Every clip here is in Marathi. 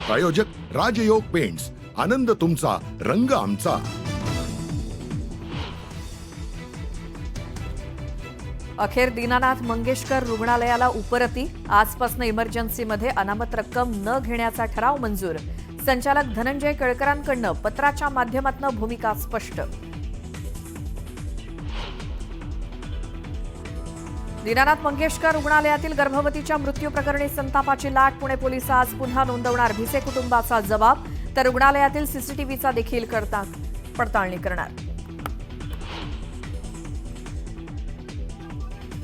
प्रायोजक राजयोग पेंट्स, आनंद तुमचा, रंग आमचा. अखेर दीनानाथ मंगेशकर रुग्णालयाला उपरती. आजपासून इमर्जन्सीमध्ये अनामत रक्कम न घेण्याचा ठराव मंजूर. संचालक धनंजय केळकरांकडून पत्राच्या माध्यमातून भूमिका स्पष्ट. दीनानाथ मंगेशकर रुग्णालयातील गर्भवतीच्या मृत्यू प्रकरणी संतापाची लाट. पुणे पोलीस आज पुन्हा नोंदवणार भिसे कुटुंबाचा जबाब, तर रुग्णालयातील सीसीटीव्हीचा देखील पडताळणी करणार.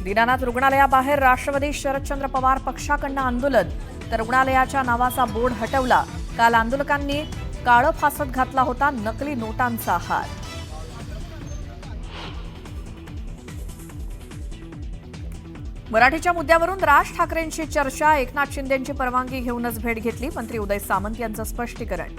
दीनानाथ रुग्णालयाबाहेर राष्ट्रवादी शरदचंद्र पवार पक्षाकडून आंदोलन, तर रुग्णालयाच्या नावाचा बोर्ड हटवला. काल आंदोलकांनी काळं फासत घातला होता नकली नोटांचा हार. मराठीच्या मुद्द्यावरून राज ठाकरेंची चर्चा. एकनाथ शिंदेंची परवानगी घेऊनच भेट घेतली. मंत्री उदय सामंत यांचं स्पष्टीकरण.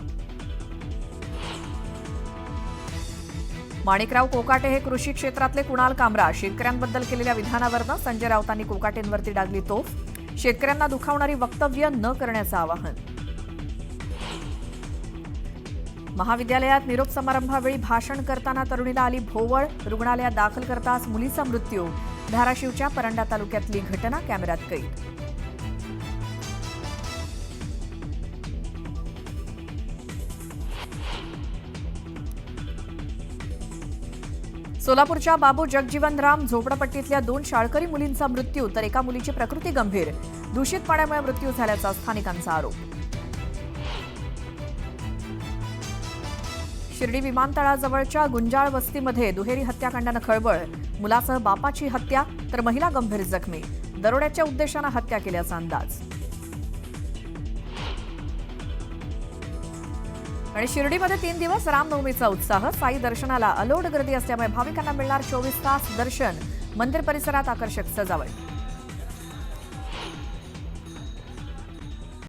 माणिकराव कोकाटे हे कृषी क्षेत्रातले कुणाल कामरा. शेतकऱ्यांबद्दल केलेल्या विधानावरनं संजय राऊतांनी कोकाटेंवरती डागली तोफ. शेतकऱ्यांना दुखावणारी वक्तव्य न करण्याचं आवाहन. महाविद्यालयात निरोप समारंभावेळी भाषण करताना तरुणीला आली भोवळ. रुग्णालयात दाखल करताच मुलीचा मृत्यू. धाराशिवच्या परंडा तालुक्यातली घटना कॅमेऱ्यात कैद. सोलापूरच्या बाबू जगजीवन राम झोपडपट्टीतल्या 2 शाळकरी मुलींचा मृत्यू, तर एका मुलीची प्रकृती गंभीर. दूषित पाण्यामुळे मृत्यू झाल्याचा स्थानिकांचा आरोप. शिर्डी विमानतळाजवळच्या गुंजाळ वस्तीमध्ये दुहेरी हत्याकांडानं खळबळ. मुलासह बापाची हत्या, तर महिला गंभीर जखमी. दरोड्याच्या उद्देशानं हत्या केल्याचा अंदाज. आणि शिर्डीमध्ये 3 दिवस रामनवमीचा उत्साह. साई दर्शनाला अलोट गर्दी असल्यामुळे भाविकांना मिळणार 24 तास दर्शन. मंदिर परिसरात आकर्षक सजावट.